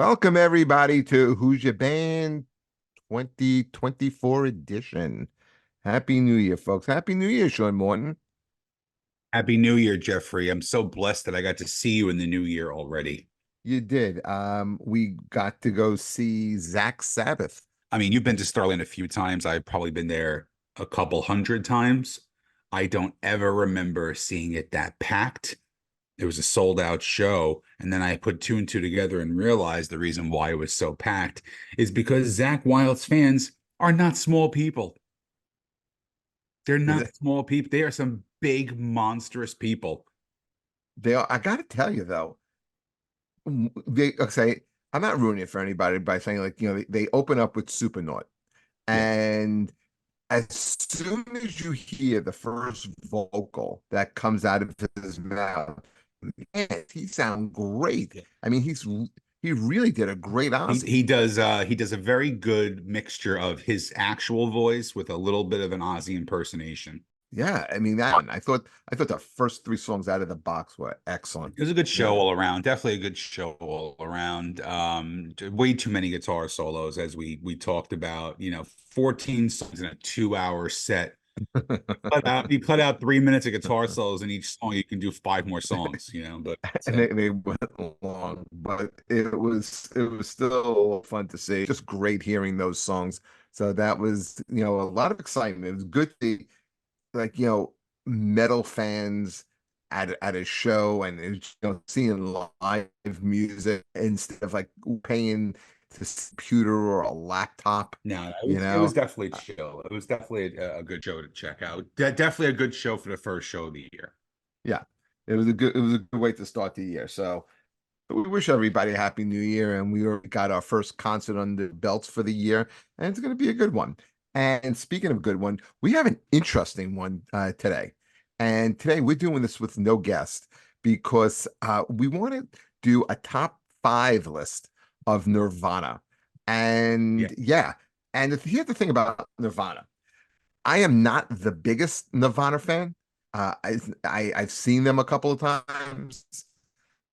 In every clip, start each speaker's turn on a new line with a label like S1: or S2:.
S1: Welcome everybody to Who's Your Band 2024 edition. Happy New Year, folks. Happy New Year, Sean Morton.
S2: Happy New Year, Jeffrey. I'm so blessed that I got to see you in the new year already.
S1: You did. We got to go see Zach Sabbath.
S2: I mean, you've been to Starland a few times. I've probably been there a couple hundred times. I don't ever remember seeing it that packed. It was a sold out show. And then I put two and two together and realized the reason why it was so packed is because Zach Wilde's fans are not small people. They're not small people. They are some big, monstrous people.
S1: They are, I gotta tell you though, they say I'm not ruining it for anybody by saying like, they open up with Supernaut.
S2: Yeah.
S1: And as soon as you hear the first vocal that comes out of his mouth, man, he sounds great.
S2: Yeah.
S1: I mean, he really did a great Ozzy.
S2: He does a very good mixture of his actual voice with a little bit of an Ozzy impersonation.
S1: Yeah, I mean that one. I thought the first three songs out of the box were excellent.
S2: It was a good show
S1: Yeah.
S2: all around. Definitely a good show all around. Way too many guitar solos, as we talked about. 14 songs in a 2 hour set. You put out 3 minutes of guitar solos in each song. You can do five more songs. But
S1: And they went long, but it was still fun to see. Just great hearing those songs. So that was, a lot of excitement. It was good to see, like, metal fans at a show, and it's, seeing live music instead of like paying to computer or a laptop,
S2: no, it
S1: you
S2: was, it was
S1: know.
S2: definitely chill. It was definitely a good show to check out. Definitely a good show for the first show of the year.
S1: Yeah, it was a good way to start the year. So we wish everybody a happy new year, and we already got our first concert on the belts for the year, and it's going to be a good one. And speaking of good one, we have an interesting one today. And today we're doing this with no guest because we want to do a top five list of Nirvana.
S2: Yeah.
S1: And yeah, and here's the thing about Nirvana. I am not the biggest Nirvana fan. I've seen them a couple of times.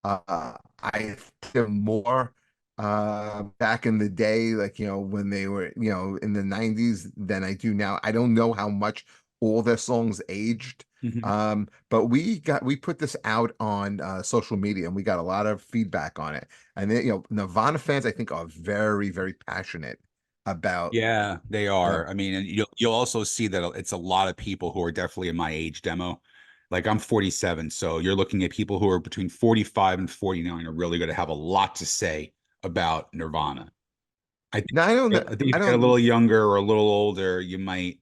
S1: I think them more back in the day, like, when they were, in the 90s than I do now. I don't know how much all their songs aged.
S2: Mhm.
S1: But we put this out on social media, and we got a lot of feedback on it. And then, Nirvana fans, I think, are very, very passionate about
S2: Yeah, they
S1: uh,
S2: are. I mean, and you'll also see that it's a lot of people who are definitely in my age demo. Like I'm 47, so you're looking at people who are between 45 and 49 are really going to have a lot to say about Nirvana. I think
S1: now I don't know.
S2: I think if
S1: I
S2: you're a little
S1: don't
S2: younger or a little older, you might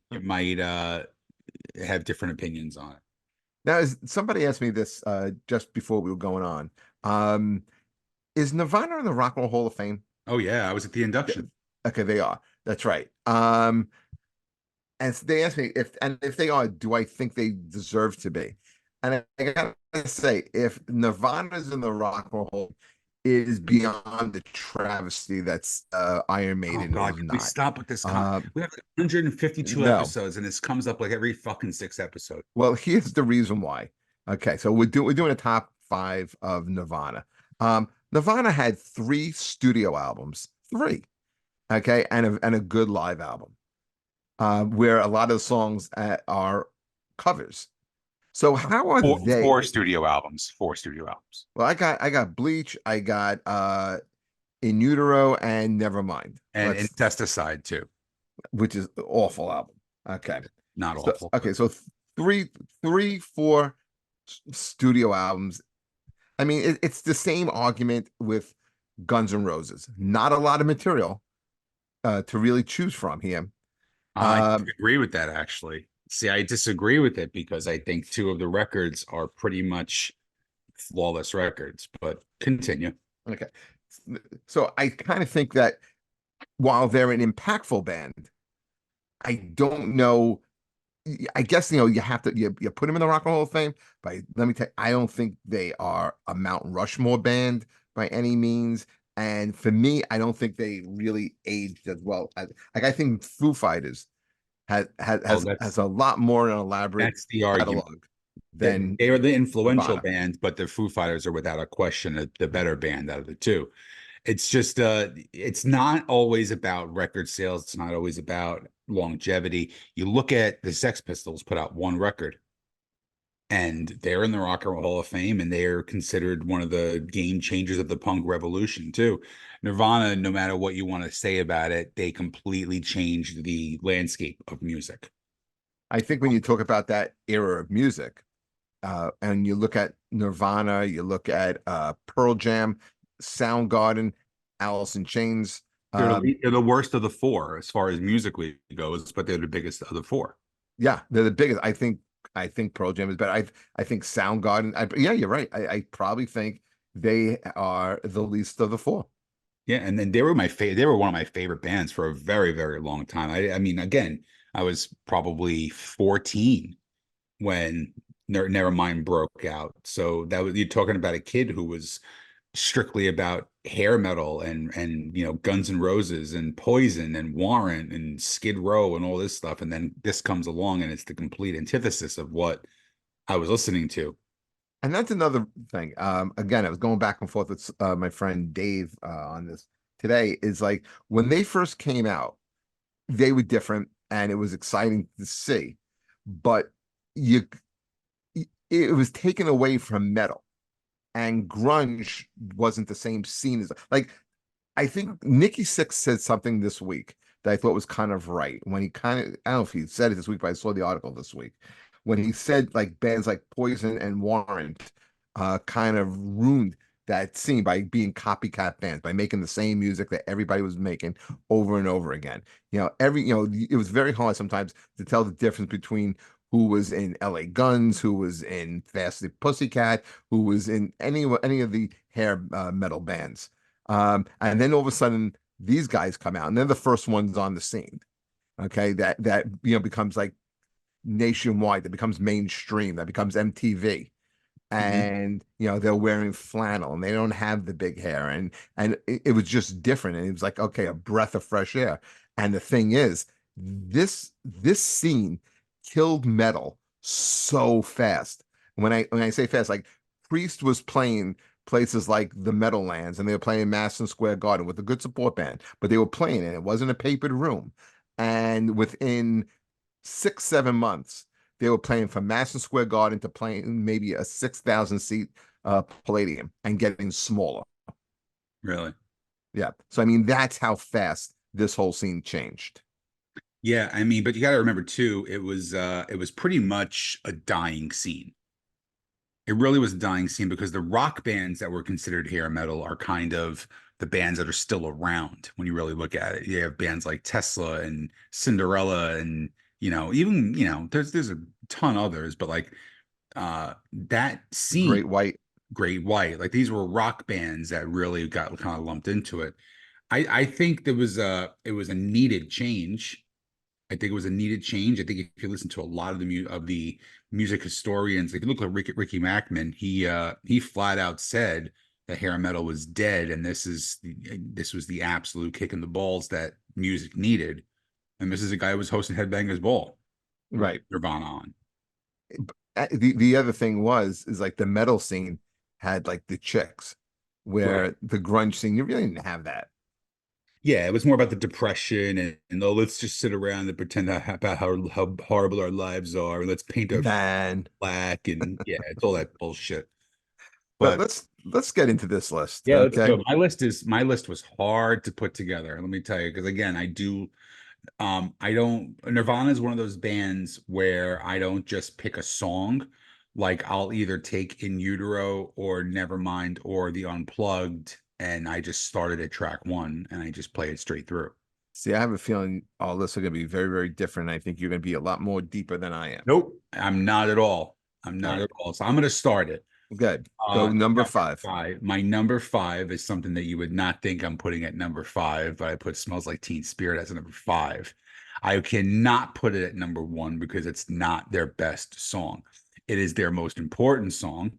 S2: have different opinions on it.
S1: now somebody asked me this just before we were going on. Um, is Nirvana in the Rock and Roll Hall of Fame?
S2: Oh yeah, I was at the
S1: Yeah,
S2: induction.
S1: okay, they are. That's right. And they asked me if they are, do I think they deserve to be? And I gotta say, if Nirvana's in the Rock and Roll Hall, it is beyond the travesty that's Iron
S2: Oh
S1: Maiden
S2: God,
S1: is
S2: can we
S1: not.
S2: stop with this?
S1: Um,
S2: We have like 152
S1: no.
S2: episodes, and this comes up like every fucking six episode.
S1: Well, here's the reason why. Okay, so we're doing a top five of Nirvana. Nirvana had three studio albums, three, okay, and a good live album, where a lot of the songs are covers. So how are
S2: Four
S1: they?
S2: studio albums. Four studio albums.
S1: Well, I got Bleach, I got In Utero, and Nevermind.
S2: And
S1: Let's
S2: Incesticide too.
S1: Which is an awful album. Okay.
S2: Not
S1: So
S2: awful,
S1: okay,
S2: but
S1: so four studio albums. I mean, it's the same argument with Guns N' Roses. Not a lot of material to really choose from here.
S2: I
S1: Um,
S2: agree with that actually. See, I disagree with it because I think two of the records are pretty much flawless records, but continue.
S1: okay. So I kind of think that while they're an impactful band, I don't know. I guess you have to you put them in the Rock and Roll Hall of Fame, but let me tell you, I don't think they are a Mount Rushmore band by any means. And for me, I don't think they really aged as well. Like I think Foo Fighters has has
S2: Oh,
S1: has,
S2: that's
S1: has a lot more an elaborate
S2: that's the argument.
S1: catalog
S2: They,
S1: than
S2: they are the influential
S1: Nirvana.
S2: band, but the Foo Fighters are without a question the better band out of the two. It's just it's not always about record sales. It's not always about longevity. You look at the Sex Pistols put out one record and they're in the Rock and Roll Hall of Fame and they're considered one of the game changers of the punk revolution too. Nirvana, no matter what you want to say about it, they completely changed the landscape of music.
S1: I think when you talk about that era of music, and you look at Nirvana, you look at Pearl Jam, Soundgarden, Alice in Chains.
S2: They're the worst of the four as far as musically goes, but they're the biggest of the four.
S1: Yeah, they're the biggest. I think Pearl Jam is better. I think Soundgarden. Yeah, you're right. I probably think they are the least of the four.
S2: Yeah, and then they were my favorite. They were one of my favorite bands for a very, very long time. I mean, again, I was probably 14 when Nevermind broke out. So that was you're talking about a kid who was strictly about hair metal and Guns N' Roses and Poison and Warrant and Skid Row and all this stuff. And then this comes along and it's the complete antithesis of what I was listening to.
S1: And that's another thing. Again, I was going back and forth with my friend Dave on this today. Is like when they first came out, they were different, and it was exciting to see. But you, it was taken away from metal, and grunge wasn't the same scene as like. I think Nikki Sixx said something this week that I thought was kind of right when he kind of, I don't know if he said it this week, but I saw the article this week when he said like bands like Poison and Warrant kind of ruined that scene by being copycat bands, by making the same music that everybody was making over and over again. It was very hard sometimes to tell the difference between who was in LA Guns, who was in Fast Pussycat, who was in any of the hair metal bands. And then all of a sudden, these guys come out, and they're the first ones on the scene. Okay, that becomes like nationwide, that becomes mainstream, that becomes MTV,
S2: Mhm.
S1: and they're wearing flannel, and they don't have the big hair, and it was just different, and it was like okay, a breath of fresh air. And the thing is, this scene killed metal so fast. When I say fast, like Priest was playing places like the Meadowlands, and they were playing Madison Square Garden with a good support band, but they were playing, and it wasn't a papered room. And within 6, 7 months, they were playing from Madison Square Garden to playing maybe a 6,000 seat Palladium and getting smaller.
S2: Really?
S1: Yeah. So, I mean, that's how fast this whole scene changed.
S2: Yeah, I mean, but you got to remember too, it was pretty much a dying scene. It really was a dying scene because the rock bands that were considered hair metal are kind of the bands that are still around when you really look at it. You have bands like Tesla and Cinderella and even there's a ton others, but like that scene,
S1: Great White.
S2: Great White, like these were rock bands that really got kind of lumped into it. I think it was a needed change. I think it was a needed change. I think if you listen to a lot of the music historians, if you look at Ricky Mackman, he flat out said that hair metal was dead, and this was the absolute kick in the balls that music needed. And this is a guy who was hosting Headbangers Ball with
S1: Right.
S2: Nirvana on.
S1: The other thing is like the metal scene had like the chicks,
S2: Right.
S1: where the grunge scene, you really didn't have that.
S2: Yeah, it was more about the depression and oh, let's just sit around and pretend about how horrible our lives are, and let's paint our
S1: Man.
S2: black, and yeah, it's all that bullshit.
S1: But
S2: But
S1: let's get into this list.
S2: yeah, let's
S1: Okay.
S2: go. My list was hard to put together. Let me tell you, because again, I don't Nirvana is one of those bands where I don't just pick a song. Like I'll either take In Utero or Nevermind or The Unplugged, and I just started at track one and I just play it straight through.
S1: See, I have a feeling all this are going to be very, very different. I think you're going to be a lot more deeper than I am.
S2: Nope, I'm not at all. I'm
S1: All
S2: not
S1: right.
S2: at all. So I'm gonna start it.
S1: Good. Go number
S2: Number
S1: five.
S2: five. My number five is something that you would not think I'm putting at number five, but I put Smells Like Teen Spirit as a number five. I cannot put it at number one because it's not their best song. It is their most important song.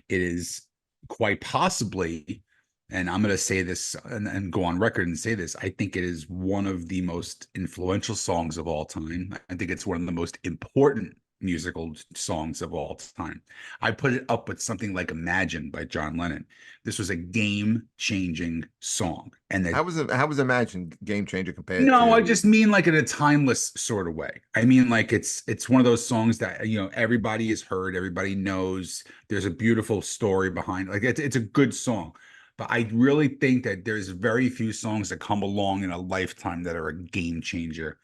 S2: It is quite possibly, and I'm going to say this and go on record and say this, I think it is one of the most influential songs of all time. I think it's one of the most important musical songs of all time. I put it up with something like Imagine by John Lennon. This was a game-changing song. And that
S1: How was Imagine game changer compared
S2: no, I
S1: to?
S2: just mean like in a timeless sort of way. I mean like it's one of those songs that everybody has heard, everybody knows. There's a beautiful story behind it. Like it's a good song. But I really think that there's very few songs that come along in a lifetime that are a game changer.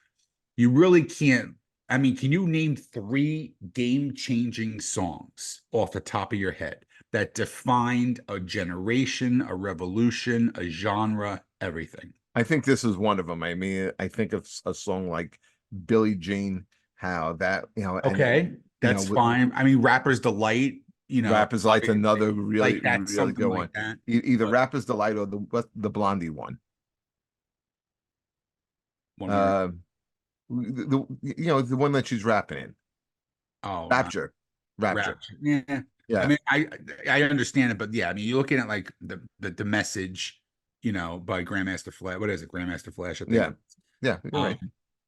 S2: You really can't. I mean, can you name three game-changing songs off the top of your head that defined a generation, a revolution, a genre, everything?
S1: I think this is one of them. I mean, I think of a song like Billie Jean, how that,
S2: Okay, that's
S1: with
S2: fine. I mean, Rapper's Delight,
S1: Rapper's Light's another really,
S2: like that,
S1: really
S2: something
S1: good one.
S2: like that.
S1: Either
S2: But
S1: Rapper's Delight or the Blondie one.
S2: one more.
S1: Uh, the one that she's rapping in.
S2: Oh,
S1: Rapture. Rapture.
S2: Rapture. Yeah. I
S1: Yeah.
S2: mean, I understand it, but yeah, I mean, you're looking at like the message, by Grandmaster Flash. What is it? Grandmaster Flash, I think.
S1: Yeah. Yeah. You're
S2: Um,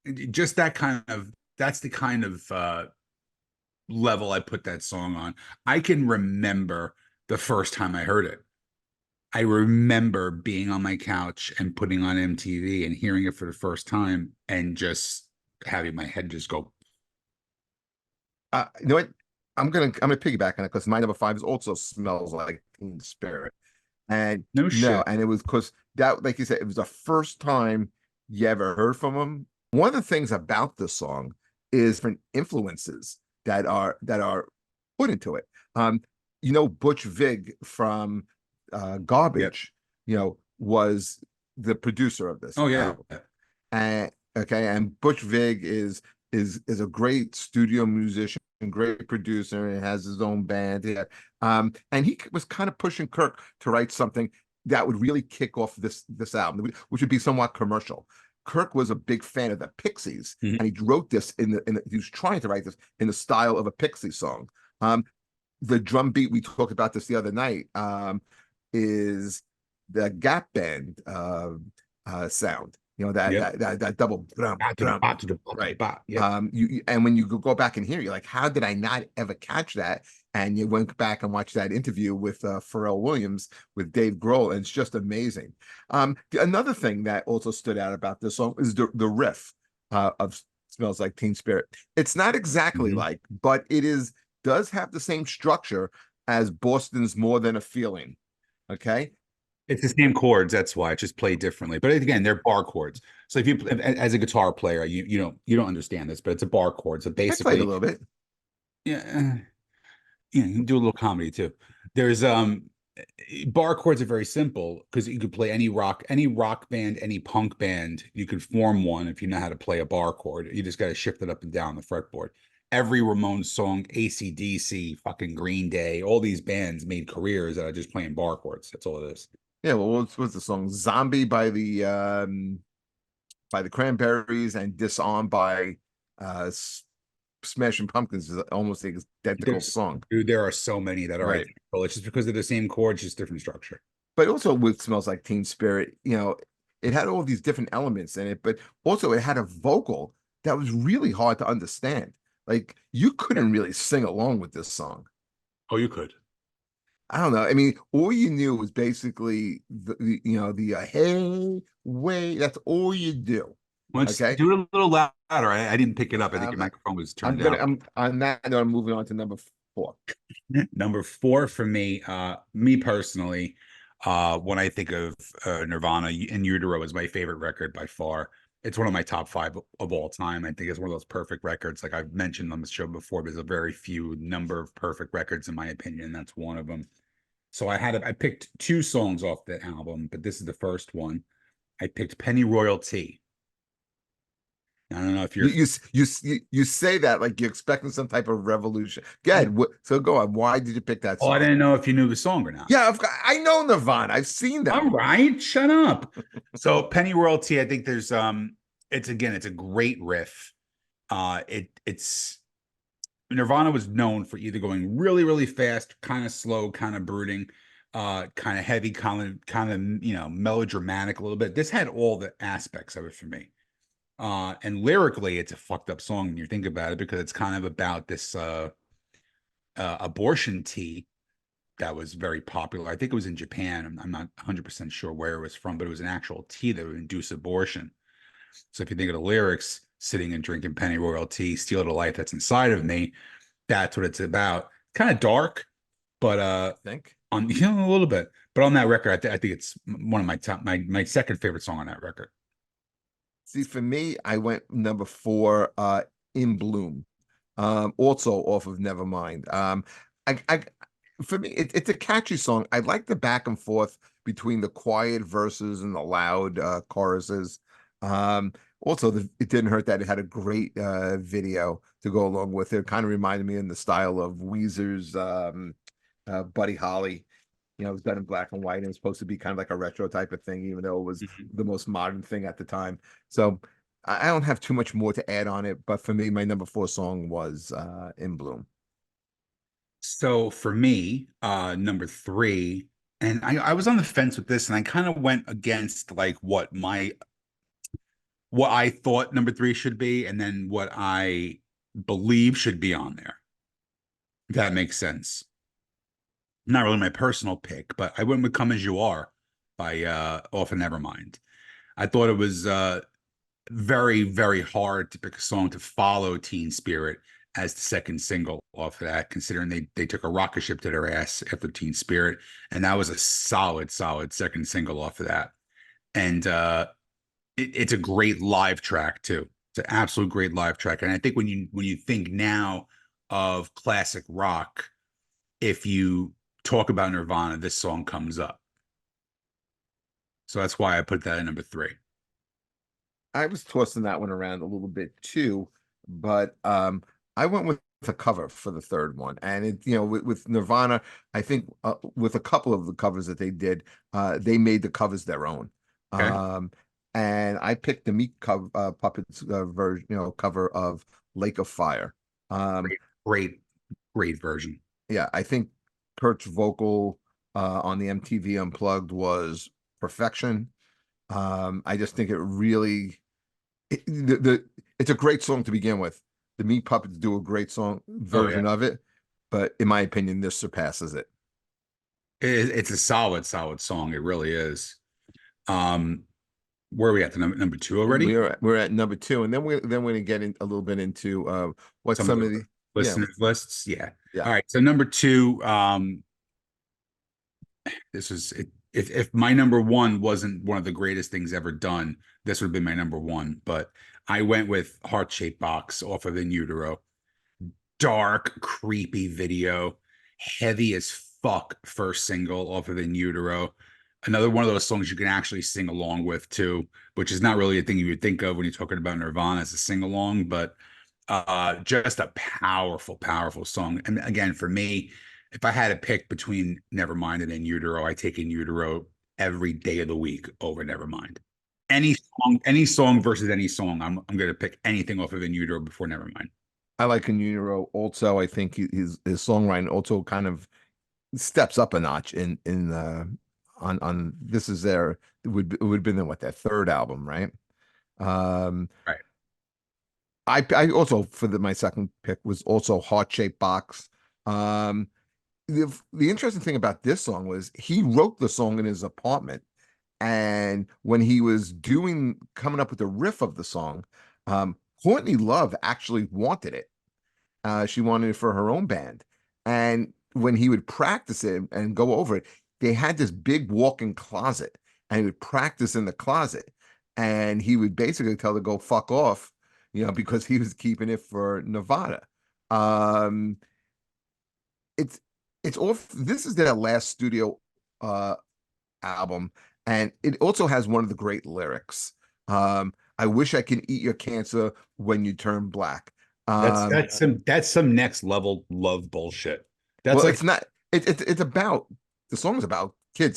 S1: right.
S2: just that's the kind of level I put that song on. I can remember the first time I heard it. I remember being on my couch and putting on MTV and hearing it for the first time and just having my head just go.
S1: You know what? I'm gonna piggyback on it because my number five is also Smells Like Teen Spirit. And
S2: No
S1: no,
S2: shit.
S1: and it was because that, like you said, it was the first time you ever heard from him. One of the things about this song is different influences that are put into it. Butch Vig from
S2: Yep.
S1: Garbage, was the producer of this
S2: Oh yeah.
S1: album. And okay, and Butch Vig is a great studio musician, great producer, and has his own band. Yeah. And he was kind of pushing Kirk to write something that would really kick off this album, which would be somewhat commercial. Kirk was a big fan of the Pixies,
S2: Mhm.
S1: and he wrote this he was trying to write this in the style of a Pixie song. The drum beat, we talked about this the other night, is the Gap Band sound. That
S2: Yep.
S1: that that, that double drum drum, right.
S2: Yep.
S1: And when you go back and hear, you're like, how did I not ever catch that? And you went back and watched that interview with Pharrell Williams with Dave Grohl, and it's just amazing. Another thing that also stood out about this song is the riff of Smells Like Teen Spirit. It's not exactly
S2: Mhm.
S1: like, but does have the same structure as Boston's More Than a Feeling. Okay.
S2: It's the same chords, that's why it's just played differently. But again, they're bar chords. So if as a guitar player, you don't understand this, but it's a bar chord. So
S1: I played a
S2: basically,
S1: little bit.
S2: yeah, you can do a little comedy too. There's bar chords are very simple because you could play any rock band, any punk band. You could form one if you know how to play a bar chord. You just got to shift it up and down the fretboard. Every Ramones song, AC/DC, fucking Green Day, all these bands made careers out of just playing bar chords. That's all it is.
S1: Yeah, well, what's the song? Zombie by the Cranberries and Disarm by Smashing Pumpkins is almost the identical
S2: There's,
S1: song.
S2: dude, there are so many that are
S1: Right.
S2: identical. It's just because they're the same chords, just different structure.
S1: But also with Smells Like Teen Spirit, it had all these different elements in it, but also it had a vocal that was really hard to understand. Like you couldn't really sing along with this song.
S2: Oh, you could.
S1: I don't know. I mean, all you knew was basically the hey, way. That's all you do.
S2: Let's
S1: Okay.
S2: do it a little louder. I didn't pick it up. I think your
S1: Um,
S2: microphone was
S1: I'm
S2: turned
S1: gonna.
S2: down.
S1: I'm on that note. I'm moving on to number four.
S2: Number four for me, me personally, when I think of Nirvana, In Utero is my favorite record by far. It's one of my top five of all time. I think it's one of those perfect records. Like I've mentioned on the show before, there's a very few number of perfect records in my opinion, and that's one of them. So I picked two songs off the album, but this is the first one. I picked Penny Royalty. I don't know if
S1: You
S2: you're.
S1: you you say that like you're expecting some type of revolution. Good. So go on. Why did you pick that
S2: Oh, I
S1: song?
S2: didn't know if you knew the song or not.
S1: Yeah, I know Nirvana. I've seen
S2: All
S1: them.
S2: right, shut up. So Penny Royalty, I think it's a great riff. It's Nirvana was known for either going really, really fast, kind of slow, kind of brooding, kind of heavy, kind of melodramatic a little bit. This had all the aspects of it for me. And lyrically, it's a fucked up song when you think about it, because it's kind of about this abortion tea that was very popular. I think it was in Japan. I'm not 100% sure where it was from, but it was an actual tea that would induce abortion. So if you think of the lyrics, sitting and drinking pennyroyal tea, steal the life that's inside of me, that's what it's about. Kind of dark, but
S1: I think.
S2: on a little bit. But on that record, I think it's one of my top, my second favorite song on that record.
S1: See, for me, I went number four, In Bloom, also off of Nevermind. I for me, it's a catchy song. I like the back and forth between the quiet verses and the loud choruses. Also, it didn't hurt that it had a great video to go along with it. It kind of reminded me in the style of Weezer's Buddy Holly. It was done in black and white, and it was supposed to be kind of like a retro type of thing, even though it was
S2: Mhm.
S1: the most modern thing at the time. So I don't have too much more to add on it, but for me, my number four song was In Bloom.
S2: So for me, number three, and I was on the fence with this, and I kind of went against like what I thought number three should be, and then what I believe should be on there. If that makes sense. Not really my personal pick, but I went with "Come As You Are" by off of Nevermind. I thought it was very, very hard to pick a song to follow Teen Spirit as the second single off of that, considering they took a rocket ship to their ass after Teen Spirit, and that was a solid, solid second single off of that. And it's a great live track too. It's an absolute great live track. And I think when you think now of classic rock, if you talk about Nirvana, this song comes up. So that's why I put that at number three.
S1: I was tossing that one around a little bit too, but I went with a cover for the third one, and with Nirvana, I think with a couple of the covers that they did, they made the covers their own.
S2: Okay.
S1: Um, and I picked the Meat Puppets version, cover of Lake of Fire. Um,
S2: Great, great, great version.
S1: yeah, I think Kurt's vocal on the MTV Unplugged was perfection. I just think it really it's a great song to begin with. The Meat Puppets do a great song
S2: Oh yeah.
S1: version of it, but in my opinion, this surpasses it.
S2: It's a solid, solid song. It really is. Um, where are we at? The number two already?
S1: We're at number two, and then we're gonna get in a little bit into what
S2: Some of
S1: some of
S2: the
S1: the yeah
S2: listeners lists. Yeah.
S1: yeah.
S2: All right. So number two, this is it. If my number one wasn't one of the greatest things ever done, this would have been my number one. But I went with Heart Shaped Box off of In Utero. Dark, creepy video, heavy as fuck first single off of In Utero. Another one of those songs you can actually sing along with too, which is not really a thing you would think of when you're talking about Nirvana as a sing along, but just a powerful, powerful song. And again, for me, if I had to pick between Nevermind and In Utero, I take In Utero every day of the week over Nevermind. Any song versus any song, I'm gonna pick anything off of In Utero before Nevermind.
S1: I like Niro also. I think his songwriting also kind of steps up a notch in on this is their it would have been what their third album, right? Um,
S2: Right.
S1: I also for my second pick was also Heart Shaped Box. Um, the interesting thing about this song was he wrote the song in his apartment, and when he was coming up with the riff of the song, Courtney Love actually wanted it. She wanted it for her own band, and when he would practice it and go over it, they had this big walk-in closet, and he would practice in the closet, and he would basically tell her to go fuck off, because he was keeping it for Nevada. Um, it's it's off. This is their last studio uh album, and it also has one of the great lyrics. I wish I can eat your cancer when you turn black.
S2: That's
S1: Um,
S2: that's some next level love bullshit. That's
S1: well,
S2: like
S1: it's not. It's about the song's about
S2: yeah.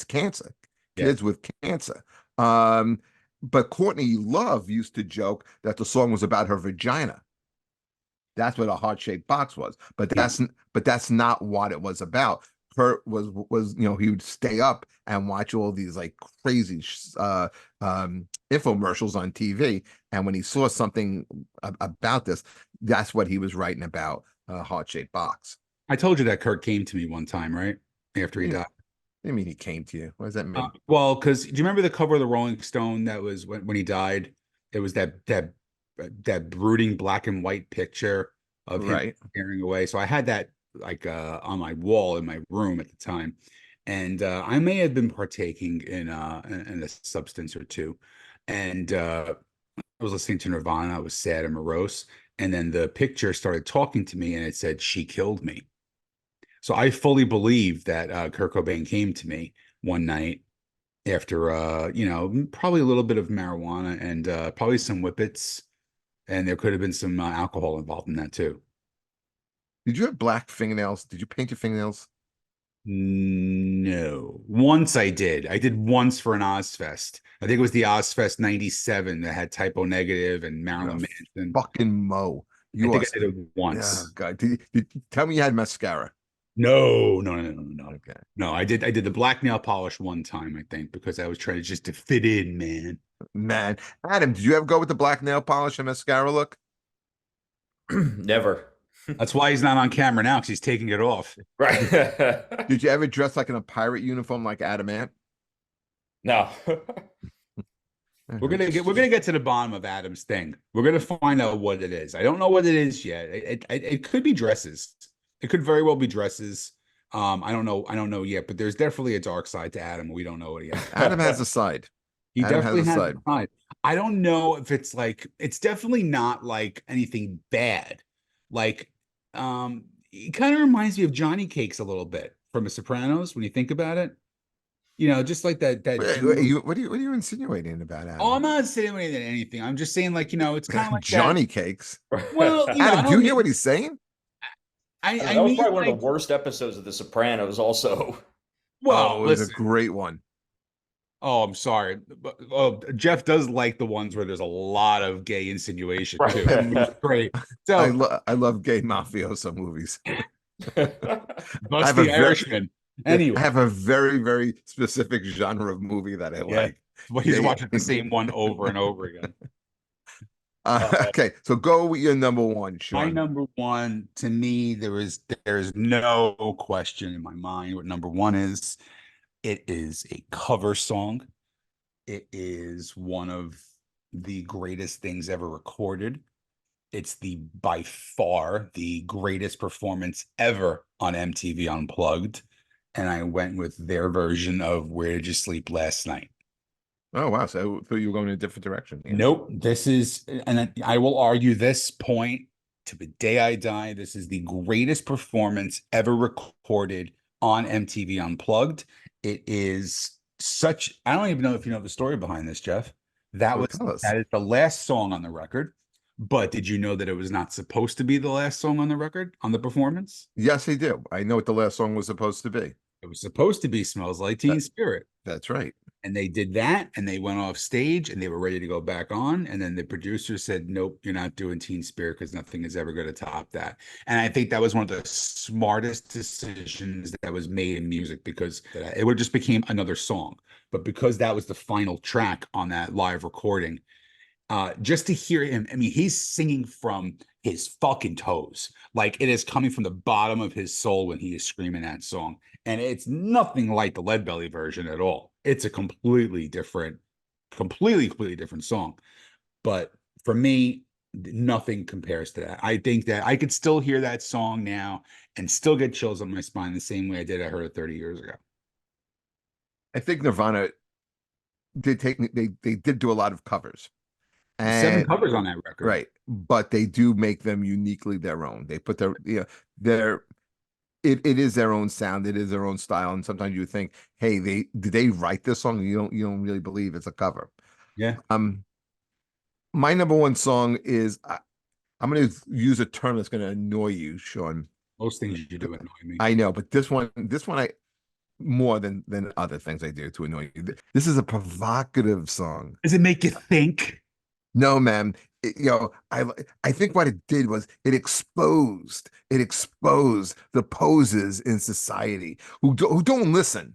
S1: kids with cancer. Um, but Courtney Love used to joke that the song was about her vagina. That's what a heart-shaped box was. But
S2: Yeah.
S1: that's not what it was about. Kurt was he would stay up and watch all these like crazy infomercials on TV, and when he saw something about this, that's what he was writing about, heart-shaped box.
S2: I told you that Kurt came to me one time, right? After he
S1: You,
S2: died.
S1: I mean, he came to you. What does that mean?
S2: Well, because do you remember the cover of the Rolling Stone that was when he died? It was that brooding black and white picture of him
S1: Right.
S2: staring away. So I had that like on my wall in my room at the time, and I may have been partaking in a substance or two, and I was listening to Nirvana. I was sad and morose, and then the picture started talking to me, and it said, "She killed me." So I fully believe that Kurt Cobain came to me one night after probably a little bit of marijuana and probably some whippets, and there could have been some alcohol involved in that too.
S1: Did you have black fingernails? Did you paint your fingernails?
S2: No. Once I did. I did once for an Ozfest. I think it was the Ozfest 97 that had Typo Negative and
S1: You're a
S2: Marilyn Manson.
S1: fucking mo.
S2: I
S1: You are.
S2: think I did it
S1: Oh
S2: once.
S1: God. Tell me you had mascara.
S2: No, no, no, no, no, no.
S1: Okay.
S2: No, I did the black nail polish one time, I think, because I was trying to just to fit in, man.
S1: Man. Adam, did you ever go with the black nail polish and mascara look?
S3: Never.
S2: That's why he's not on camera now, because he's taking it off.
S3: Right.
S1: Did you ever dress like in a pirate uniform like Adam Ant?
S3: No.
S2: We're gonna get to the bottom of Adam's thing. We're gonna find out what it is. I don't know what it is yet. It could be dresses. It could very well be dresses. I don't know. I don't know yet, but there's definitely a dark side to Adam. We don't know it yet.
S1: Adam has a side.
S2: He
S1: Adam
S2: definitely
S1: has a
S2: has
S1: side.
S2: a side. I don't know if it's like it's definitely not like anything bad. Like, it kind of reminds me of Johnny Cakes a little bit from The Sopranos when you think about it. Just like that.
S1: What are you insinuating about Adam?
S2: Oh, I'm not insinuating anything. I'm just saying, like, it's kind of like
S1: Johnny Cakes.
S2: Well, I
S1: Adam, do you
S2: don't
S1: hear
S2: mean,
S1: what he's saying?
S2: I
S3: That was
S2: mean,
S3: probably one
S2: like,
S3: of the worst episodes of The Sopranos, also.
S2: well,
S1: It was a
S2: listen.
S1: great one.
S2: Oh, I'm sorry. But, Jeff does like the ones where there's a lot of gay insinuation too. It's great. So
S1: I love gay mafioso movies.
S2: Bust the Irishman. Anyway,
S1: I have a very, very specific genre of movie that I like.
S2: Well, he's watching the same one over and over again.
S1: Okay, so go with your number one,
S2: My
S1: Sean.
S2: number one, to me, there's no question in my mind what number one is. It is a cover song. It is one of the greatest things ever recorded. It's by far the greatest performance ever on MTV Unplugged. And I went with their version of Where Did You Sleep Last Night?
S1: Oh wow, so I thought you were going in a different direction. Yeah.
S2: Nope. And I will argue this point to the day I die. This is the greatest performance ever recorded on MTV Unplugged. It is I don't even know if you know the story behind this, Jeff. That is the last song on the record. But did you know that it was not supposed to be the last song on the record on the performance?
S1: Yes, he did. I know what the last song was supposed to be.
S2: It was supposed to be Smells Like Teen Spirit.
S1: That's right.
S2: And they did that, and they went off stage, and they were ready to go back on. And then the producer said, "Nope, you're not doing Teen Spirit because nothing is ever going to top that." And I think that was one of the smartest decisions that was made in music, because it would just became another song. But because that was the final track on that live recording, just to hear him, I mean, he's singing from his fucking toes. Like, it is coming from the bottom of his soul when he is screaming that song. And it's nothing like the Leadbelly version at all. It's a completely different song. But for me, nothing compares to that. I think that I could still hear that song now and still get chills on my spine the same way I heard it 30 years ago.
S1: I think Nirvana they did do a lot of covers. And
S2: 7 covers on that record.
S1: Right. But they do make them uniquely their own. They put it is their own sound, it is their own style. And sometimes you think, hey, did they write this song? You don't really believe it's a cover.
S2: Yeah.
S1: My number one song is I'm gonna use a term that's gonna annoy you, Sean.
S2: Most things you do annoy me.
S1: I know, but this one I more than other things I do to annoy you. This is a provocative song.
S2: Does it make you think?
S1: No, man. I think what it did was it exposed the poses in society who don't listen.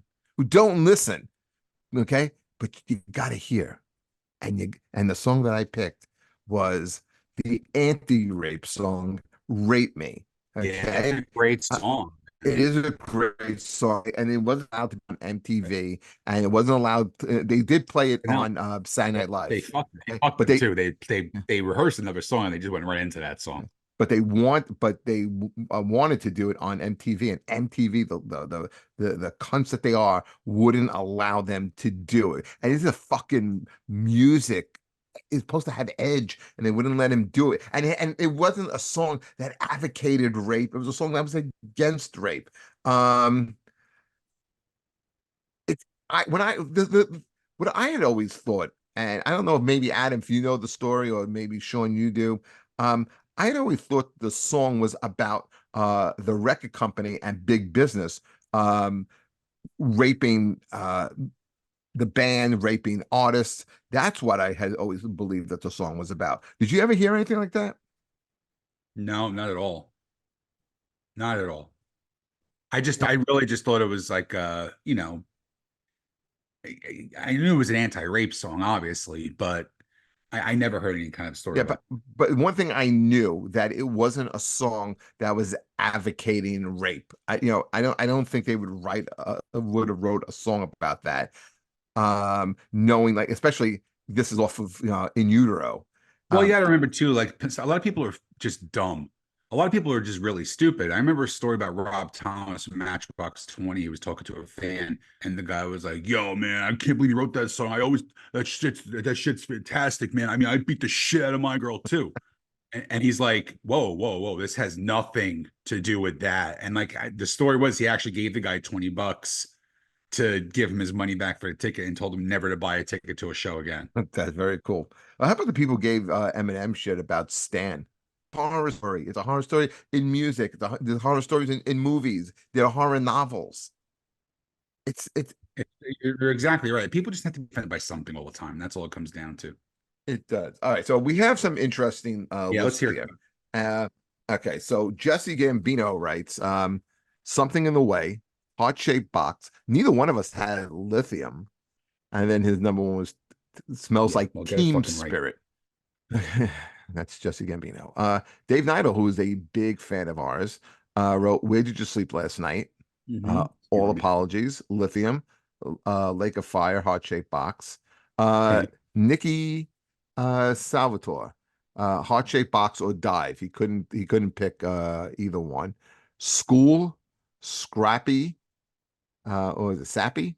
S1: Okay, but you got to hear, and the song that I picked was the anti-rape song, "Rape Me."
S2: Yeah, it's
S1: Okay,
S2: a great
S1: Uh,
S2: song,
S1: it
S2: man.
S1: is a great song, and it wasn't allowed to be on MTV, and it wasn't allowed. They did play it
S2: No,
S1: on Saturday Night
S2: they
S1: Live, okay?
S2: fucked
S1: but
S2: them
S1: they
S2: too. They rehearsed another song and they just went right into that song.
S1: but they wanted to do it on MTV, and MTV, the cunts that they are, wouldn't allow them to do it. And this is a fucking music is supposed to have edge, and they wouldn't let him do it. And it wasn't a song that advocated rape. It was a song that was against rape. Um, it's I when I the what I had always thought, and I don't know if maybe Adam, if you know the story, or maybe Sean, you do. Um, I had always thought the song was about the record company and big business raping the band, raping artists. That's what I had always believed that the song was about. Did you ever hear anything like that?
S2: No, not at all. Not at all.
S1: No.
S2: I really just thought it was like I knew it was an anti-rape song, obviously, but I never heard any kind of story
S1: Yeah,
S2: about
S1: but one thing I knew that it wasn't a song that was advocating rape. I don't think they would have wrote a song about that. Knowing, like, especially this is off of In Utero.
S2: Well, you
S1: Um,
S2: got to remember too, like a lot of people are just dumb. A lot of people are just really stupid. I remember a story about Rob Thomas from Matchbox 20. He was talking to a fan, and the guy was like, "Yo, man, I can't believe you wrote that song. That shit's fantastic, man. I mean, I beat the shit out of my girl too." And he's like, "Whoa, whoa, whoa! This has nothing to do with that." And like the story was, he actually gave the guy $20 to give him his money back for the ticket and told him never to buy a ticket to a show again.
S1: that's very cool. How about the people gave Eminem shit about Stan? Horror story. It's a horror story in music. The horror stories in movies. They're horror novels. It's
S2: You're exactly right. People just have to be offended by something all the time. That's all it comes down to.
S1: It does. All right, so we have some interesting
S2: Yeah, let's
S1: lists
S2: hear it.
S1: here. Okay, so Jesse Gambino writes, something in the way, heart-shaped box. Neither one of us had lithium, and then his number one was smells
S2: Yeah,
S1: like
S2: well, get it
S1: Team
S2: fucking right.
S1: Spirit. That's Jesse Gambino. Dave Neidl, who is a big fan of ours, wrote, "Where did you sleep last night?" All apologies, lithium, Lake of Fire, heart-shaped box. Uh,
S2: Okay.
S1: Nikki Salvatore, heart-shaped box or dive. He couldn't pick either one. School, Scrappy, or is it Sappy?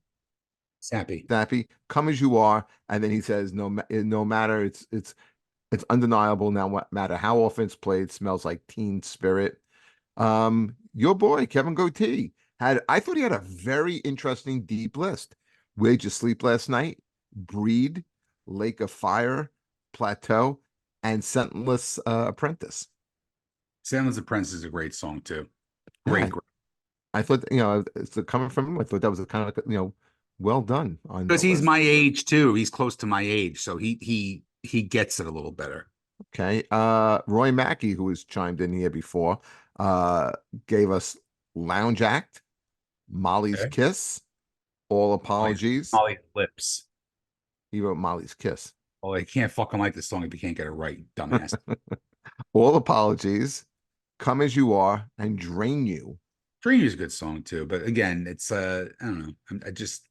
S2: Sappy.
S1: Sappy, come as you are. And then he says, no matter, it's undeniable now, what matter how often it's played, smells like Teen Spirit. Your boy, Kevin Goatee, I thought he had a very interesting deep list. Where'd you sleep last night? Breed, Lake of Fire, Plateau, and Scentless Apprentice.
S2: Sandler's Apprentice is a great song too. Great,
S1: Yeah,
S2: great.
S1: I thought, it's coming from him. I thought that was a kind of, well done on the
S2: Because he's
S1: list.
S2: my age too. He's close to my age, so he gets it a little better.
S1: Okay. Roy Mackey, who has chimed in here before, uh, gave us Lounge Act, Molly's
S2: Okay.
S1: Kiss, All
S2: Molly's
S1: Apologies.
S2: Molly's Lips.
S1: He wrote Molly's Kiss.
S2: Well, I can't fucking like this song if you can't get it right, dumbass.
S1: All Apologies, Come As You Are, and Drain You.
S2: Dream is a good song too, but again, it's I don't know. I just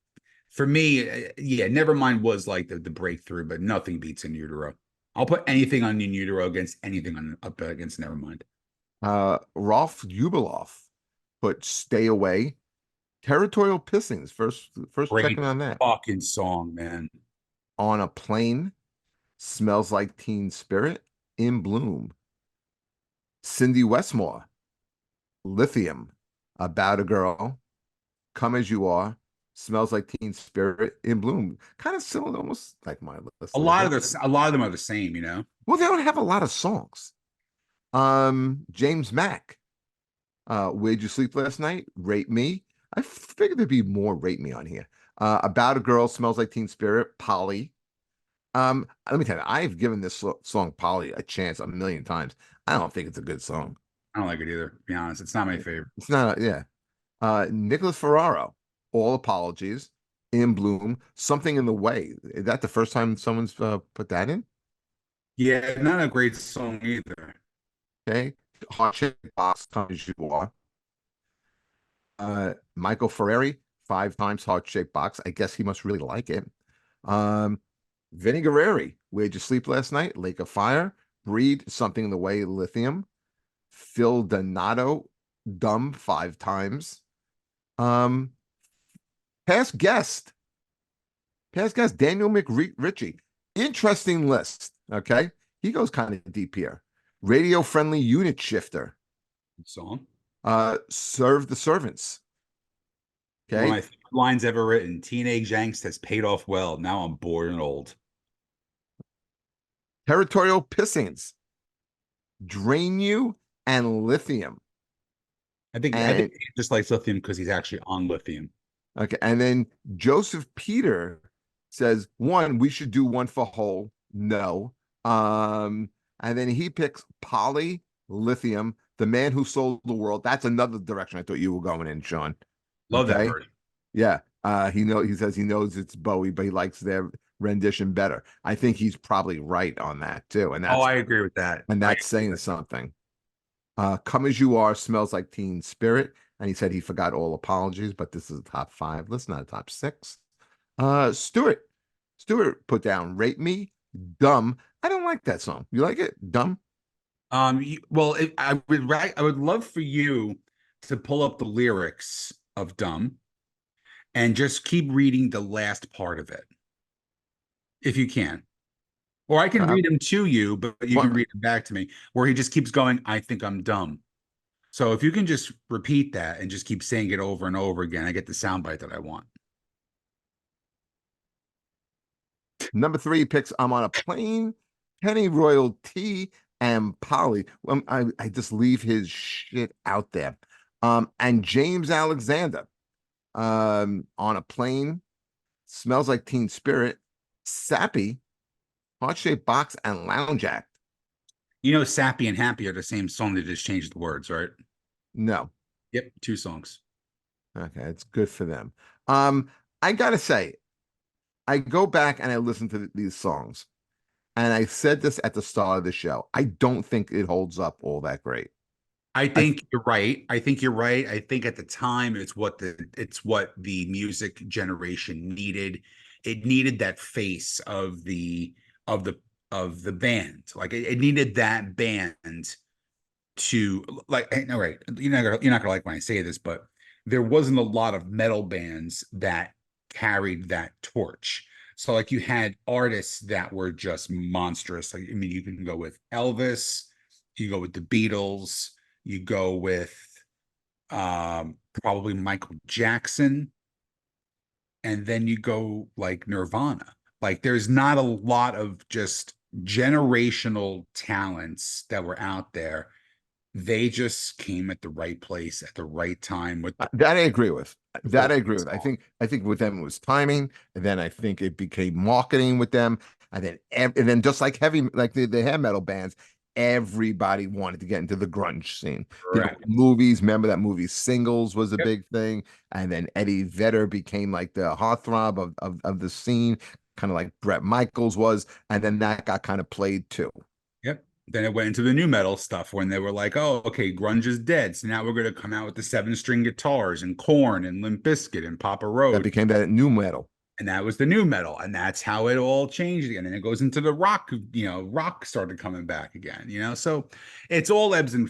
S2: for me, yeah, Nevermind was like the breakthrough, but nothing beats In Utero. I'll put anything on In Utero against anything on up against Nevermind.
S1: Rolf Jubiloff put Stay Away. Territorial Pissings, first
S2: Great
S1: checking on that.
S2: fucking song, man.
S1: On a Plane, Smells Like Teen Spirit, In Bloom. Cindy Westmore, Lithium, About a Girl, Come As You Are, Smells Like Teen Spirit, In Bloom. Kind of similar, almost like my list a little bit.
S2: A lot of them are the same, you know.
S1: Well, they don't have a lot of songs. James Mack, Where'd You Sleep Last Night? Rate Me. I figured there'd be more Rate Me on here. About a Girl, Smells Like Teen Spirit, Polly. Let me tell you, I've given this song Polly a chance a million times. I don't think it's a good song.
S2: I don't like it either, to be honest. It's not my favorite.
S1: It's not, yeah. Nicholas Ferraro, All Apologies, In Bloom, Something in the Way. Is that the first time someone's put that in?
S2: Yeah, not a great song either.
S1: Okay. Hot Chip Box, Come As You Are. Michael Ferreri, 5 times Heart Shaped Box. I guess he must really like it. Um, Vinnie Guerreri, Where'd You Sleep Last Night? Lake of Fire. Breed, Something in the Way, Lithium. Phil Donato, Dumb, 5 times. Um, past guest, Daniel McRitchie. Interesting list. Okay. He goes kind of deep here. Radio friendly unit shifter.
S2: Good song.
S1: Serve the servants.
S2: One of
S1: Okay.
S2: my favorite lines ever written. Teenage angst has paid off well. Now I'm bored and old.
S1: Territorial pissings. Drain you and lithium.
S2: I think he just likes lithium because he's actually on lithium.
S1: Okay. And then Joseph Peter says, one, we should do one for whole. No. And then he picks Poly, Lithium, The Man Who Sold the World. That's another direction I thought you were going in, Sean.
S2: Love that
S1: Okay.
S2: version.
S1: Yeah. He says he knows it's Bowie, but he likes their rendition better. I think he's probably right on that too.
S2: Oh, I agree with that.
S1: That's saying something. Come As You Are, Smells Like Teen Spirit. And he said he forgot All Apologies, but this is a top 5 list, not a top 6. Stewart put down Rate Me, Dumb. I don't like that song. You like it? Dumb?
S2: I would love for you to pull up the lyrics of Dumb and just keep reading the last part of it, if you can. Or I can read them to you, but you can read them back to me, where he just keeps going, I think I'm dumb. So if you can just repeat that and just keep saying it over and over again, I get the soundbite that I want.
S1: Number 3 picks I'm on a Plane, Penny Royal Tea, and Polly. I just leave his shit out there. And James Alexander, on a Plane, Smells Like Teen Spirit, Sappy, Heart Shaped Box, and Lounge Act.
S2: You know, Sappy and Happy are the same song. They just changed the words, right?
S1: No.
S2: Yep, 2 songs.
S1: Okay, it's good for them. I gotta say, I go back and I listen to these songs, and I said this at the start of the show. I don't think it holds up all that great.
S2: I think you're right. I think you're right. I think at the time it's what the music generation needed. It needed that face of the band. Like it needed that band to like. All right, you're not gonna like when I say this, but there wasn't a lot of metal bands that carried that torch. So like you had artists that were just monstrous. Like I mean, you can go with Elvis, you go with the Beatles, you go with probably Michael Jackson, and then you go like Nirvana. Like there's not a lot of just generational talents that were out there. They just came at the right place at the right time with
S1: That I agree with. That I agree with.
S2: song.
S1: I think with them it was timing, and then I think it became marketing with them, and then just like like the hair metal bands, everybody wanted to get into the grunge scene.
S2: Correct.
S1: Movies. Remember that movie Singles was a
S2: Yep.
S1: big thing, and then Eddie Vedder became like the heartthrob of the scene, kind of like Bret Michaels was, and then that got kind of played too.
S2: Yep. Then it went into the new metal stuff when they were like, oh, okay, grunge is dead. So now we're going to come out with the 7-string guitars and Korn and Limp Bizkit and Papa
S1: That
S2: Roach.
S1: became that new metal.
S2: And that was the new metal. And that's how it all changed again. And it goes into the rock, rock started coming back again, So it's all ebbs and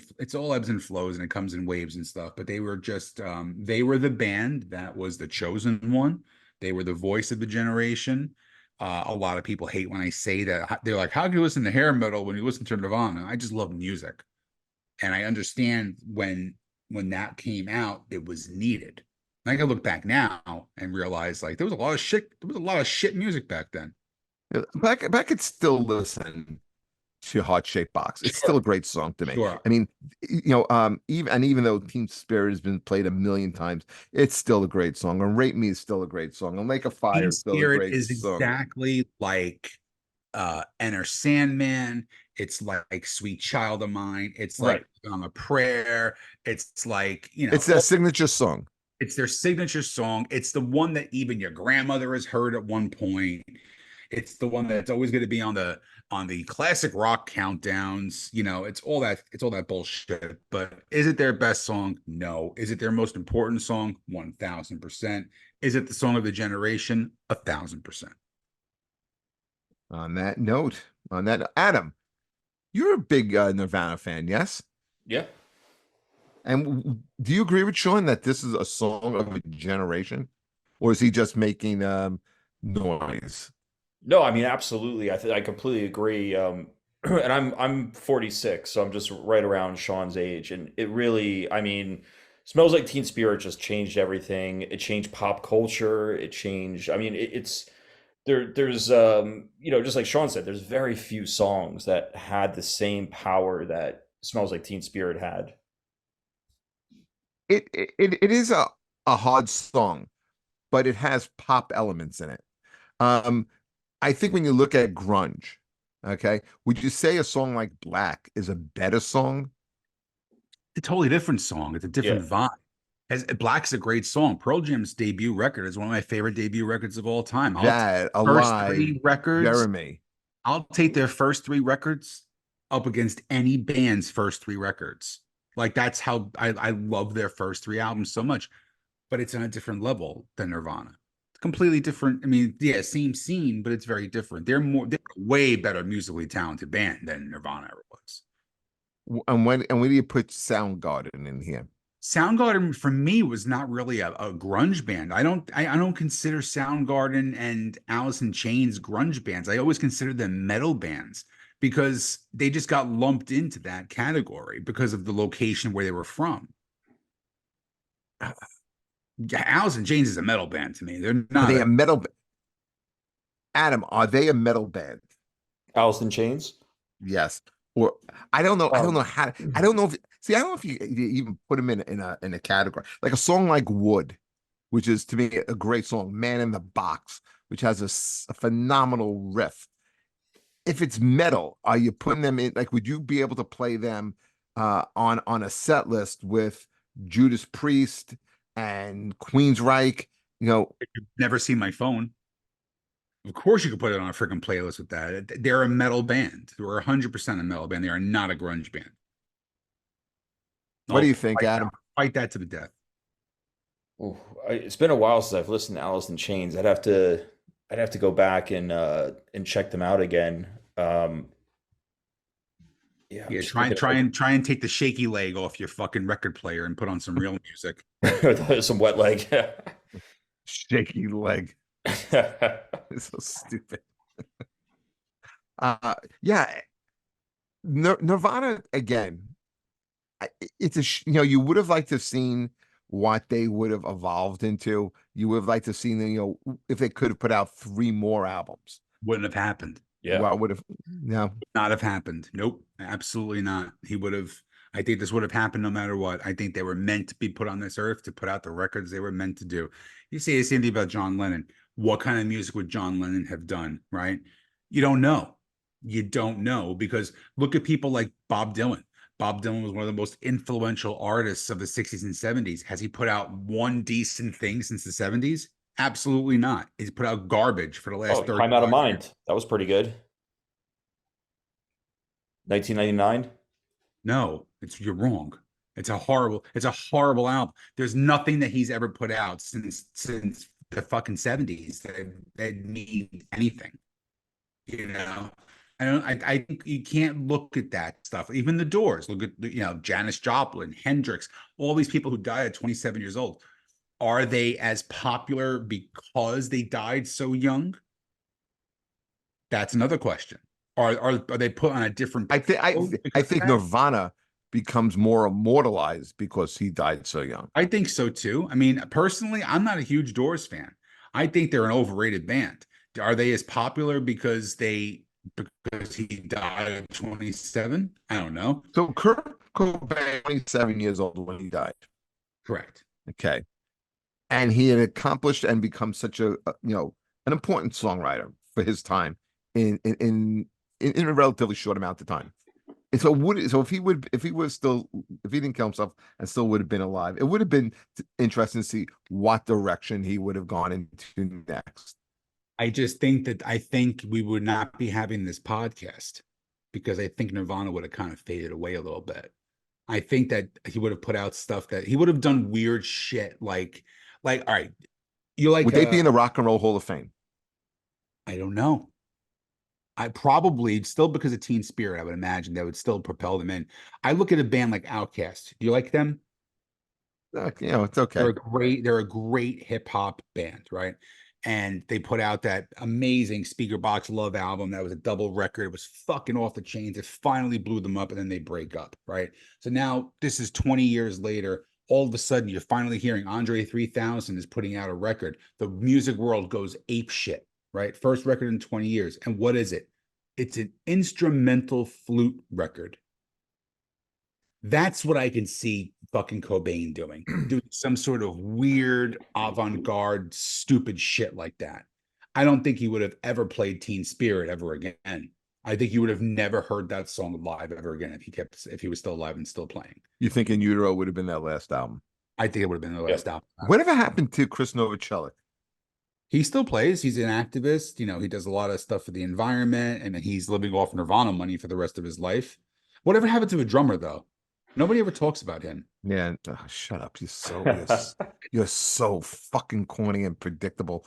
S2: flows, and it comes in waves and stuff. But they were just they were the band that was the chosen one. They were the voice of the generation. A lot of people hate when I say that. They're like, how can you listen to hair metal when you listen to Nirvana? I just love music. And I understand when that came out, it was needed. I can look back now and realize like there was a lot of shit music back then.
S1: But I could still listen to Heart Shaped Box. It's still a great song to me.
S2: Sure.
S1: I mean, even though Team Spirit has been played a million times, it's still a great song. And Rate Me is still a great song. And Lake of Fire
S2: Teen
S1: is still a
S2: Spirit
S1: great
S2: is
S1: song.
S2: exactly like Enter Sandman. It's like Sweet Child of Mine. It's
S3: Right.
S2: like On a Prayer. It's like,
S1: It's their signature song.
S2: it's their signature song. It's the one that even your grandmother has heard at one point. It's the one that's always going to be on the classic rock countdowns. It's all that bullshit. But is it their best song? No. Is it their most important song? 1000%. Is it the song of the generation? 1000%.
S1: On that note, Adam, you're a big Nirvana fan, yes?
S3: Yeah.
S1: And do you agree with Sean that this is a song of a generation, or is he just making noise?
S3: No, I mean absolutely. I completely agree. And I'm 46, so I'm just right around Sean's age, and it really, I mean, Smells Like Teen Spirit just changed everything. It changed pop culture. It changed. I mean, it's there's just like Sean said, there's very few songs that had the same power that Smells Like Teen Spirit had.
S1: It is a hard song, but it has pop elements in it. Um, I think when you look at grunge, okay, would you say a song like Black is a better song?
S2: A totally different song. It's a
S3: Yeah.
S2: different vibe. Black's a great song. Pearl Jam's debut record is one of my favorite debut records of all time.
S1: That
S2: First
S1: Alive,
S2: three records.
S1: Jeremy.
S2: I'll take their first three records up against any band's first three records. Like that's how I love their first three albums so much, but it's on a different level than Nirvana. It's completely different. I mean, yeah, same scene, but it's very different. They're a way better musically talented band than Nirvana ever was.
S1: And when do you put Soundgarden in here?
S2: Soundgarden for me was not really a grunge band. I don't consider Soundgarden and Alice in Chains grunge bands. I always consider them metal bands because they just got lumped into that category because of the location where they were from. Alice in Chains is a metal band to me. They're
S1: Are
S2: not
S1: they a metal? Adam, are they a metal band?
S3: Alice in Chains.
S1: Yes. Or I don't know. I don't know
S3: Um,
S1: how. I don't know if. See, I don't know if you even put them in a category like a song like Wood, which is to me a great song. Man in the Box, which has a phenomenal riff. If it's metal, are you putting them in? Like, would you be able to play them on a set list with Judas Priest and Queensryche? You know,
S2: never seen my phone. Of course, you could put it on a freaking playlist with that. They're a metal band. They're 100% a metal band. They are not a grunge band.
S1: what do
S2: I'll
S1: you think, Adam?
S2: fight that to the death.
S3: ooh, it's been a while since I've listened to Alice in Chains. I'd have to go back and check them out again. Yeah, I'm
S2: Yeah,
S3: just
S2: try and take the shaky leg off your fucking record player and put on some real music.
S3: thinking some wet leg.
S1: Shaky leg. It's so stupid. Yeah, Nirvana again. It's you would have liked to have seen what they would have evolved into. You would have liked to have seen if they could have put out 3 more albums.
S2: Wouldn't have happened.
S3: Yeah.
S1: What would have no?
S2: Not have happened. Nope, absolutely not. He would have. I think this would have happened no matter what. I think they were meant to be put on this earth to put out the records they were meant to do. You say the same thing about John Lennon. What kind of music would John Lennon have done? Right? You don't know. You don't know because look at people like Bob Dylan. Bob Dylan was one of the most influential artists of the 60s and 70s. Has he put out one decent thing since the 70s? Absolutely not. He's put out garbage for the last
S3: Oh,
S2: 30
S3: Time Out of
S2: years.
S3: Mind. That was pretty good. 1999.
S2: No, you're wrong. It's a horrible album. There's nothing that he's ever put out since the fucking 70s that means anything. You know, I think you can't look at that stuff. Even the Doors, look at Janis Joplin, Hendrix, all these people who died at 27 years old. Are they as popular because they died so young? That's another question. Are they put on a different?
S1: I think Nirvana becomes more immortalized because he died so young.
S2: I think so too. I mean, personally, I'm not a huge Doors fan. I think they're an overrated band. Are they as popular because he died at 27? I don't know.
S1: So Kurt Cobain, 27 years old when he died.
S2: Correct.
S1: Okay. And he had accomplished and become such an important songwriter for his time. in a relatively short amount of time. And so if he was still if he didn't kill himself and still would have been alive, it would have been interesting to see what direction he would have gone into next.
S2: I think we would not be having this podcast because I think Nirvana would have kind of faded away a little bit. I think that he would have put out stuff that he would have done weird shit all right, you like
S1: Would they be in the Rock and Roll Hall of Fame?
S2: I don't know. I probably still because of Teen Spirit, I would imagine that would still propel them in. I look at a band like Outkast. Do you like them?
S1: It's okay.
S2: They're a great hip hop band, right? And they put out that amazing Speaker Box Love album that was a double record. It was fucking off the chains. It finally blew them up, and then they break up, right? So now this is 20 years later. All of a sudden, you're finally hearing Andre 3000 is putting out a record. The music world goes ape shit, right? First record in 20 years. And what is it? It's an instrumental flute record. That's what I can see fucking Cobain doing some sort of weird avant-garde stupid shit like that. I don't think he would have ever played Teen Spirit ever again. I think you would have never heard that song live ever again if he was still alive and still playing.
S1: You think In Utero would have been that last album?
S2: I think it would have been the last album.
S1: Whatever happened to Chris Novoselic?
S2: He still plays. He's an activist. He does a lot of stuff for the environment, and he's living off Nirvana money for the rest of his life. Whatever happened to a drummer though? Nobody ever talks about him.
S1: Yeah, shut up. You're so fucking corny and predictable.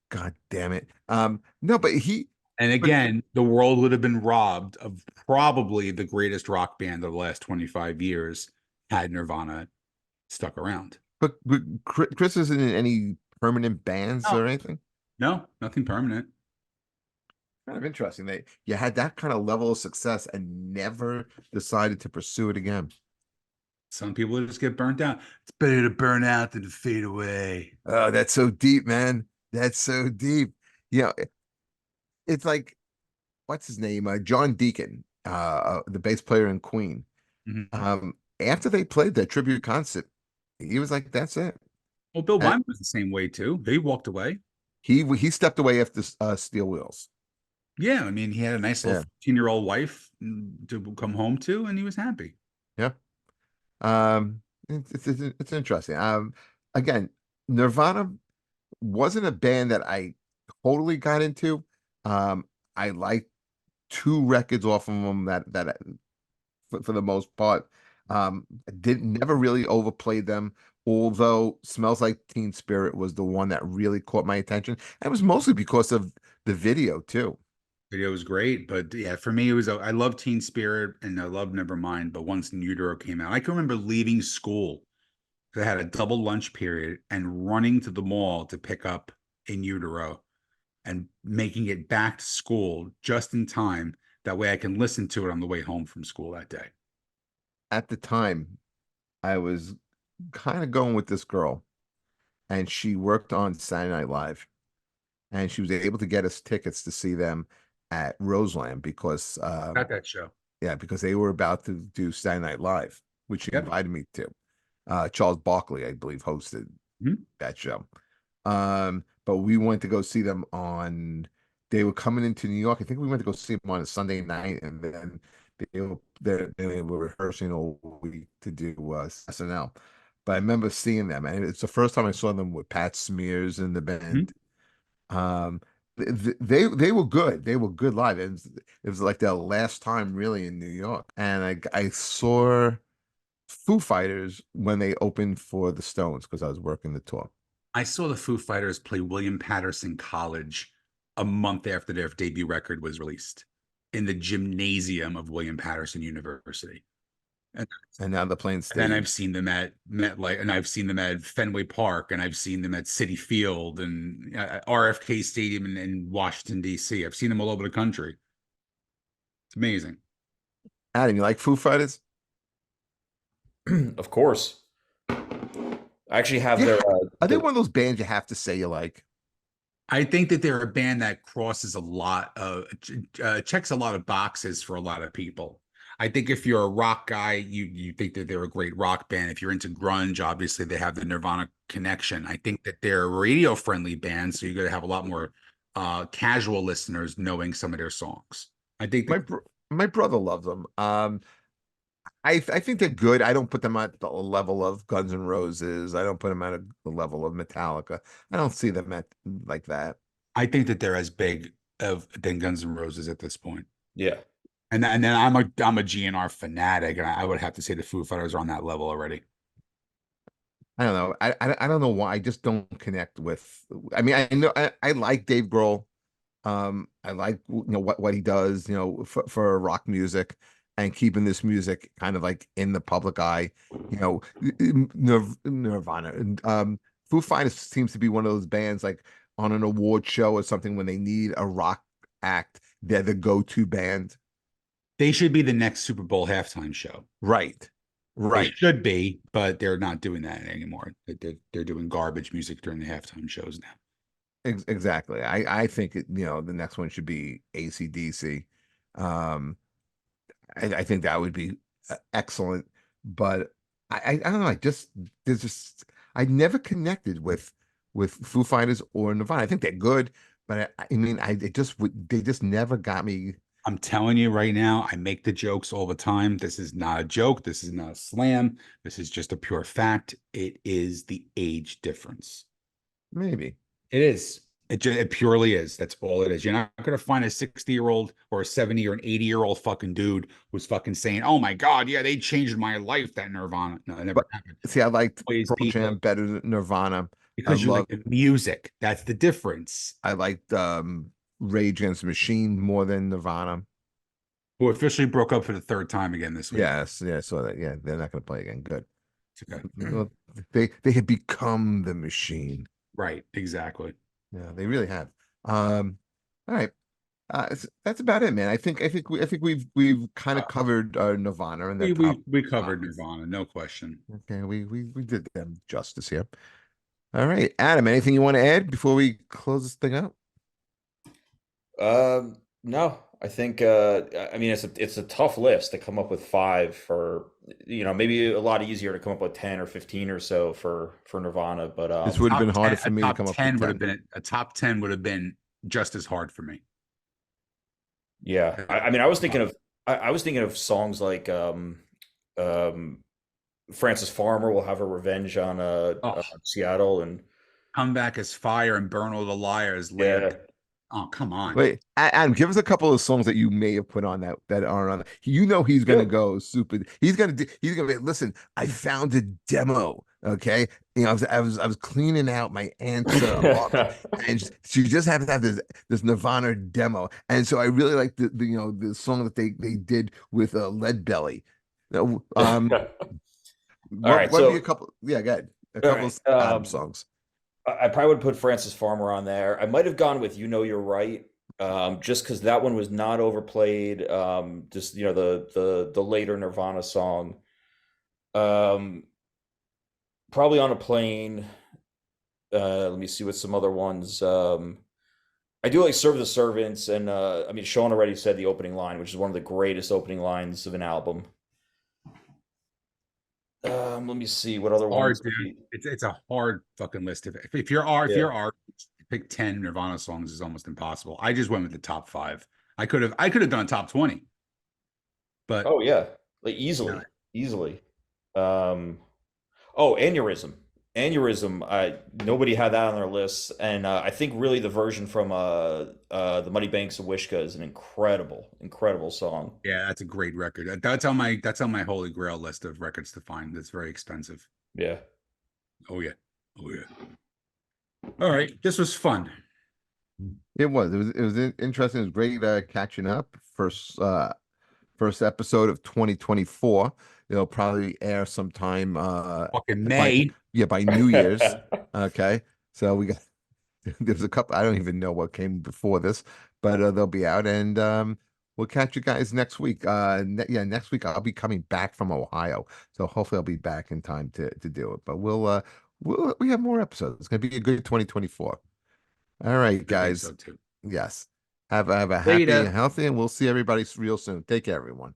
S1: God damn it. No, but
S2: and again, the world would have been robbed of probably the greatest rock band of the last 25 years had Nirvana stuck around.
S1: But Chris isn't in any permanent bands or anything?
S2: No, nothing permanent.
S1: Kind of interesting. You had that kind of level of success and never decided to pursue it again.
S2: Some people just get burnt out. It's better to burn out than to fade away.
S1: Oh, that's so deep, man. That's so deep. It's like, what's his name? John Deacon, the bass player in Queen.
S2: Mm-hmm.
S1: After they played that tribute concert, he was like, "That's it."
S2: Well, Bill Wyman was the same way too. He walked away.
S1: He stepped away after Steel Wheels.
S2: Yeah, I mean, he had a nice little 15-year-old wife to come home to, and he was happy.
S1: Yeah. It's interesting. Again, Nirvana wasn't a band that I totally got into. I liked two records off of them that for the most part. I never really overplayed them, although Smells Like Teen Spirit was the one that really caught my attention. And it was mostly because of the video too.
S2: Video was great, but yeah, for me, it was I love Teen Spirit and I love Nevermind. But once In Utero came out, I can remember leaving school. I had a double lunch period and running to the mall to pick up In Utero and making it back to school just in time. That way I can listen to it on the way home from school that day.
S1: At the time, I was kind of going with this girl, and she worked on Saturday Night Live, and she was able to get us tickets to see them at Roseland because
S2: Got that show.
S1: Yeah, because they were about to do Saturday Night Live, which she invited me to. Charles Barkley, I believe, hosted that show. But we went to go see them they were coming into New York. I think we went to go see them on a Sunday night, and then they were rehearsing all week to do SNL. But I remember seeing them, and it's the first time I saw them with Pat Smears in the band. They were good. They were good live. It was like their last time really in New York. And I saw Foo Fighters when they opened for the Stones because I was working the tour.
S2: I saw the Foo Fighters play William Patterson College a month after their debut record was released in the gymnasium of William Patterson University.
S1: And now they're playing stadiums.
S2: And I've seen them at MetLife, and I've seen them at Fenway Park, and I've seen them at Citi Field and RFK Stadium in Washington, D.C. I've seen them all over the country. It's amazing.
S1: Adam, you like Foo Fighters?
S3: Of course. I actually have their.
S1: Are they one of those bands you have to say you like?
S2: I think that they're a band that crosses a lot of checks a lot of boxes for a lot of people. I think if you're a rock guy, you think that they're a great rock band. If you're into grunge, obviously they have the Nirvana connection. I think that they're a radio friendly band, so you're going to have a lot more casual listeners knowing some of their songs. I think
S1: My
S2: that
S1: my brother loves them. I think they're good. I don't put them at the level of Guns N' Roses. I don't put them at the level of Metallica. I don't see them at like that.
S2: I think that they're as big of than Guns N' Roses at this point.
S3: Yeah.
S2: And then I'm a GNR fanatic, and I would have to say the Foo Fighters are on that level already.
S1: I don't know. I don't know why. I just don't connect with. I mean, I know I like Dave Grohl. I like what he does. For rock music and keeping this music kind of like in the public eye. Nirvana and Foo Fighters seems to be one of those bands like on an award show or something when they need a rock act. They're the go-to band.
S2: They should be the next Super Bowl halftime show.
S1: Right.
S2: They
S1: Right.
S2: should be, but they're not doing that anymore. They're doing garbage music during the halftime shows now.
S1: Exactly. I think the next one should be AC/DC. I think that would be excellent, but I don't know. There's just I never connected with Foo Fighters or Nirvana. I think they're good, but I mean, they just never got me.
S2: I'm telling you right now, I make the jokes all the time. This is not a joke. This is not a slam. This is just a pure fact. It is the age difference.
S1: Maybe
S2: It is. It purely is. That's all it is. You're not going to find a 60-year-old or a 70 or an 80-year-old fucking dude who's fucking saying, "Oh my God, yeah, they changed my life." That Nirvana. No, it never
S1: but
S2: happened.
S1: see, I liked
S2: Always
S1: Pearl
S2: people
S1: Jam better than Nirvana.
S2: because you like the music. That's the difference.
S1: I liked Rage Against the Machine more than Nirvana.
S2: Who officially broke up for the third time again this week.
S1: Yes, yeah, so that they're not going to play again. Good.
S2: It's okay.
S1: Well, they had become the machine.
S2: Right, exactly.
S1: Yeah, they really have. All right. That's about it, man. I think we've kind of covered Nirvana and the top.
S2: We covered Nirvana, no question.
S1: Okay, we did them justice here. All right, Adam, anything you want to add before we close this thing out?
S3: No, I think I mean it's a tough list to come up with five for maybe a lot easier to come up with 10 or 15 or so for Nirvana, but
S1: This would have been harder
S2: 10
S1: for me to come up with 10.
S2: would have been a top 10 would have been just as hard for me.
S3: yeah, I mean I was thinking of songs like um Francis Farmer will have her revenge on Seattle and
S2: Come Back as Fire and Burn All the Liars
S3: yeah.
S2: later. Oh, come on.
S1: Wait, Adam, give us a couple of songs that you may have put on that aren't on. He's gonna go super. He's gonna be. Listen, I found a demo. Okay, I was cleaning out my aunt's apartment, and she just happened to have this Nirvana demo, and so I really like the song that they did with Lead Belly.
S3: All right,
S1: what
S3: so
S1: be a couple? Yeah, go ahead. A couple of Adam songs.
S3: I probably would put Francis Farmer on there. I might have gone with "You Know You're Right," just because that one was not overplayed. Just the later Nirvana song. Probably on a plane. Let me see what some other ones. I do like "Serve the Servants," and I mean Sean already said the opening line, which is one of the greatest opening lines of an album. Let me see what other
S2: Hard,
S3: ones.
S2: dude. It's a hard fucking list. If you're pick 10 Nirvana songs is almost impossible. I just went with the top 5. I could have done top 20. But
S3: Oh yeah, like easily. Oh, Aneurysm. Nobody had that on their list, and I think really the version from the Muddy Banks of Wishka is an incredible song.
S2: yeah, that's a great record. That's on my holy grail list of records to find. That's very expensive.
S3: Yeah.
S2: Oh yeah. Oh yeah. All right. This was fun.
S1: It was interesting. It was great catching up. First episode of 2024. It'll probably air sometime
S2: Fucking May.
S1: by New Year's. Okay. So there's a couple, I don't even know what came before this, but they'll be out, and we'll catch you guys next week. Next week I'll be coming back from Ohio. So hopefully I'll be back in time to do it. But we have more episodes. It's gonna be a good 2024. All right, guys.
S2: So too.
S1: Yes. Have a happy
S2: Later.
S1: and healthy, and we'll see everybody real soon. Take care, everyone.